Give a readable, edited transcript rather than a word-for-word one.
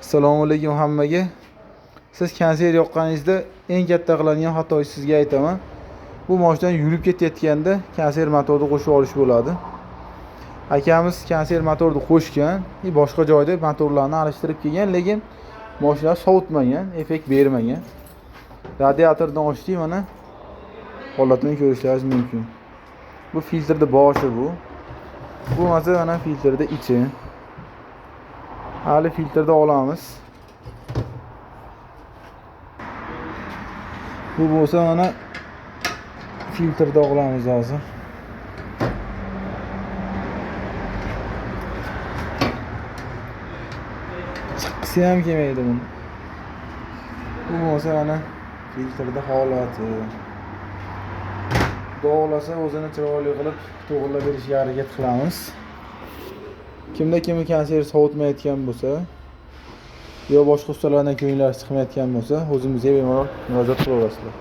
Assalomu alaykum hammaga. Siz konser yoqqaningizda eng katta qiladigan xatoy sizga aytaman. Bu mashinadan yurib ketayotganda konser motorni qo'shib olish bo'ladi. Akamiz konser motorni qo'shgan, boshqa joyda motorlarni alishtirib kelgan, lekin mashina sovutmagan, effekt bermagan. Radiatordan ochdik, mana holatini ko'rishingiz mumkin. Bu filtrda boshi bu. Bu mana filtrda ichi. Hali filtrda olamiz. Bu bo'lsa mana filtrda olamiz hozir. Chiqqisi ham kelmaydi buni. Bu bo'lsa mana filtrda holati. Dog'lasa o'zini chiroyli qilib to'g'rilab berishga harakat qilamiz. Kimda konser sovutmayotgan bo'lsa yo boshqa ustalardan ko'ngillar chiqmayotgan bo'lsa, o'zimizga bemalol murojaat qilaverasizlar.